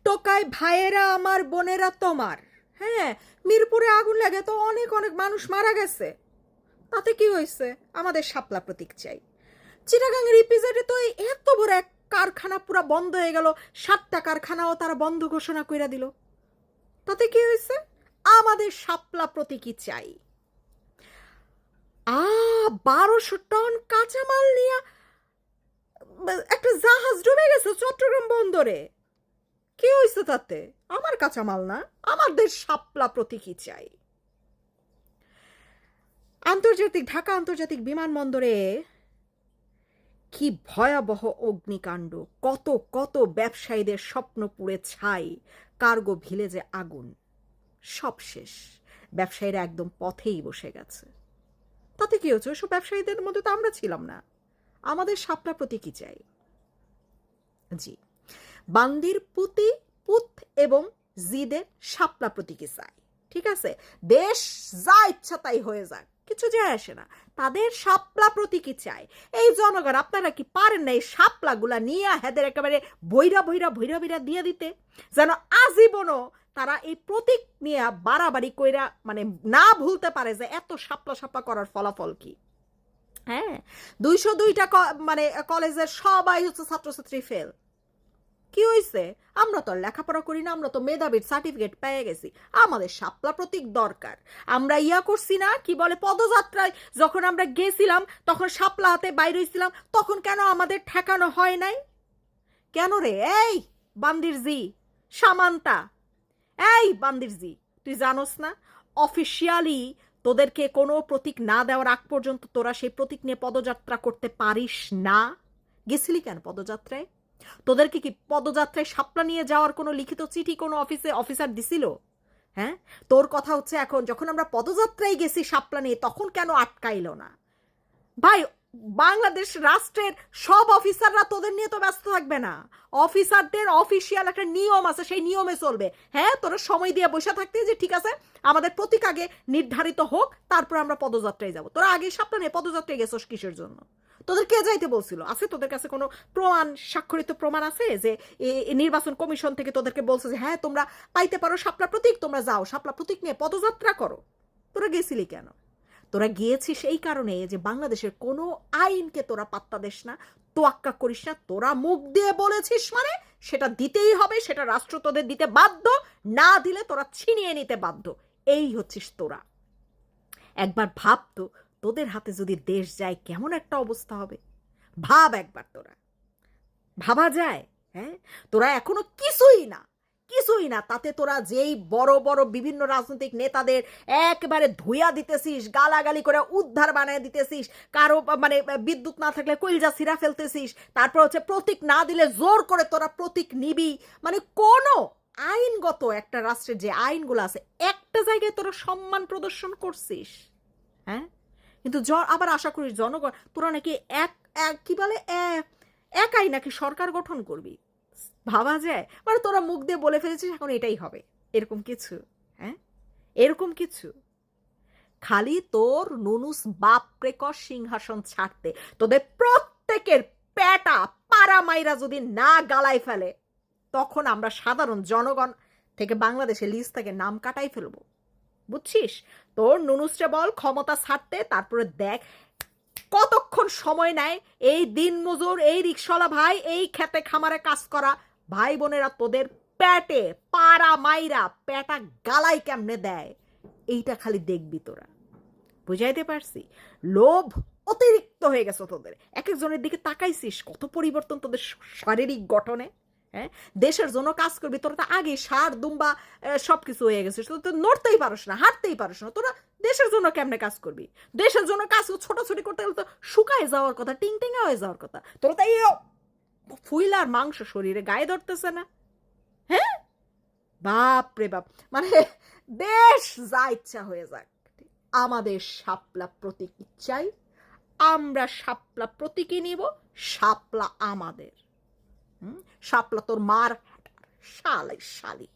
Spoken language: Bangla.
টোকায় ভাইয়েরা আমার, বোনেরা তোমার। হ্যাঁ, মিরপুরে আগুন লাগে তো অনেক অনেক মানুষ মারা গেছে, তাতে কি হয়েছে? আমাদের শাপলা প্রতীক চাই। চিটাগাংয়ের ইপিজেডে তো এত বড় এক কারখানা পুরা বন্ধ হয়ে গেল, 7টা কারখানাও তারা বন্ধ ঘোষণা করে দিল, তাতে কি হয়েছে? আমাদের শাপলা প্রতীকই চাই। 1200 টন কাঁচামাল নিয়ে একটা জাহাজ ডুবে গেছে চট্টগ্রাম বন্দরে, কি হয়েছে তাতে? আমার কাঁচামাল না, আমাদের শাপলা প্রতীকই চাই। ঢাকা আন্তর্জাতিক বিমানবন্দরে কি ভয়াবহ অগ্নিকাণ্ড, কত কত ব্যবসায়ীদের স্বপ্ন পুড়ে ছাই, কার্গো ভিলেজে আগুন, সব শেষ, ব্যবসায়ীরা একদম পথেই বসে গেছে। তাতে কি হচ্ছে? ওইসব ব্যবসায়ীদের মধ্যে তো আমরা ছিলাম না। আমাদের শাপলা প্রতীকই চাই। জি, বান্দির পুত এবং জিদের শাপলা প্রতীকী চাই। ঠিক আছে, দেশ যা ইচ্ছা তাই হয়ে যাক, কিছু যায় আসে না, তাদের শাপলা প্রতীকী চাই। এই জনগণ, আপনারা কি পারেন না এই শাপলাগুলা নিয়ে হেদের একেবারে বইরা বইরা বইরা বইরা দিয়ে দিতে, যেন আজীবনও তারা এই প্রতীক নিয়ে বাড়াবাড়ি কইরা মানে না ভুলতে পারে যে এত শাপলা শাপলা করার ফলাফল কি। হ্যাঁ, 202টা মানে কলেজের সবাই হচ্ছে ছাত্রছাত্রী ফেল, কি হয়েছে? আমরা তো লেখাপড়া করি না, আমরা তো মেধাবীর সার্টিফিকেট পেয়ে গেছি, আমাদের শাপলা প্রতীক দরকার। আমরা করছি না, কি বলে, পদযাত্রায় যখন আমরা গেছিলাম তখন শাপলা হাতে বাইরে হয়েছিলাম, তখন কেন আমাদের ঠেকানো হয় নাই? কেন রে? এই বান্দির জি সামান্তা, এই বান্দির জি, তুই জানোস না অফিসিয়ালি তোদেরকে কোনো প্রতীক না দেওয়ার আগ পর্যন্ত তোরা সেই প্রতীক নিয়ে পদযাত্রা করতে পারিস না? গেছিলি কেন পদযাত্রায়? তোদেরকে কি পদযাত্রায় শাপলা নিয়ে যাওয়ার কোনো লিখিত চিঠি কোনো অফিসার দিছিল? হ্যাঁ, তোর কথা হচ্ছে এখন যখন আমরা পদযাত্রায় গেছি শাপলা নিয়ে তখন কেন আটকাইল না? ভাই, বাংলাদেশ রাষ্ট্রের সব অফিসাররা তোদের নিয়ে তো ব্যস্ত থাকবে না, অফিসারদের অফিসিয়াল একটা নিয়ম আছে, সেই নিয়মে চলবে। হ্যাঁ, তোরা সময় দিয়ে বসে থাকতে যে ঠিক আছে আমাদের প্রতীক আগে নির্ধারিত হোক, তারপর আমরা পদযাত্রায় যাব। তোরা আগে শাপলা নিয়ে পদযাত্রায় গেছস কিসের জন্য? তোদের কে যাইতে বলছিল? আছে তোদের কাছে কোনো প্রমাণ, স্বাক্ষরিত প্রমাণ আছে যে নির্বাচন কমিশন থেকে তোদেরকে বলছে যে হ্যাঁ তোমরা পাইতে পারো শাপলা প্রতীক, তোমরা যাও শাপলা প্রতীক নিয়ে পদযাত্রা করো? তোরা গেছিলি কেন? তোরা গিয়েছিস এই কারণে যে বাংলাদেশের কোনো আইনকে তোরা পাত্তা দিস না, তোয়াক্কা করিস না। তোরা মুখ দিয়ে বলেছিস মানে সেটা দিতেই হবে, সেটা রাষ্ট্র তোদের দিতে বাধ্য, না দিলে তোরা ছিনিয়ে নিতে বাধ্য। এই হচ্ছিস তোরা। একবার ভাব তো, তোদের হাতে যদি দেশ যায় কেমন একটা অবস্থা হবে, ভাব একবার। তোরা ভাবা যায়? হ্যাঁ, তোরা এখনো কিছুই না, কিছুই না, তাতে তোরা যেই বড় বড় বিভিন্ন রাজনৈতিক নেতাদের একেবারে ধুইয়া দিতেছিস, গালাগালি করে উদ্ধার বানায় দিতেছিস, কারো মানে বিদ্যুৎ না থাকলে কইলজা ছিঁড়া ফেলতেছিস, তারপর হচ্ছে প্রতীক না দিলে জোর করে তোরা প্রতীক নিবি। মানে কোনো আইনগত একটা রাষ্ট্রের যে আইনগুলো আছে একটা জায়গায় তোরা সম্মান প্রদর্শন করছিস? হ্যাঁ, কিন্তু আবার আশা করিস জনগণ তোরা নাকি কি বলে একাই নাকি সরকার গঠন করবি। ভাবা যায়? মানে তোরা মুখ দিয়ে বলে ফেলেছিস এখন এটাই হবে, এরকম কিছু? হ্যাঁ, এরকম কিছু? খালি তোর নুনুস বাপ প্রেকর সিংহাসন ছাড়তে তোদের প্রত্যেকের পেটা পাড়া মাইরা যদি না গালায় ফেলে, তখন আমরা সাধারণ জনগণ থেকে বাংলাদেশের লিস্ট থেকে নাম কাটাই ফেলবো, বুঝছিস? তোর নুনুসটা বল ক্ষমতা ছাড়তে, তারপরে দেখ কতক্ষণ সময় নেয় এই দিন মজুর, এই রিক্সাওয়ালা ভাই, এই খেতে খামারে কাজ করা ভাই বোনেরা তোদের পেটে পাড়া মাইরা পেটা গালাই কেমনে দেয়, এইটা খালি দেখবি তোরা। বুঝাইতে পারছি? লোভ অতিরিক্ত হয়ে গেছে তোদের। এক একজনের দিকে তাকাইছিস কত পরিবর্তন তোদের শারীরিক গঠনে। হ্যাঁ, দেশের জন্য কাজ করবি, তোরা তো আগে সার দুম্বা সবকিছু হয়ে গেছিস, তো নড়তেই পারস না, হাঁটতেই পারস না, তোরা দেশের জন্য কেমনে কাজ করবি? দেশের জন্য কাজ ছোটাছুটি করতে গেলে তো শুকায় যাওয়ার কথা, টিংটিঙা হয়ে যাওয়ার কথা, তোরা তাই ফুইলার মাংস শরীরে গায়ে ধরতেছে না। হ্যাঁ, বাপ রে বাপ, মানে দেশ যা ইচ্ছা হয়ে যাক, আমাদের শাপলা প্রতীক চাই, আমরা শাপলা প্রতীকই নিব, শাপলা আমাদের। শাপলা তোর মার শালি শালি।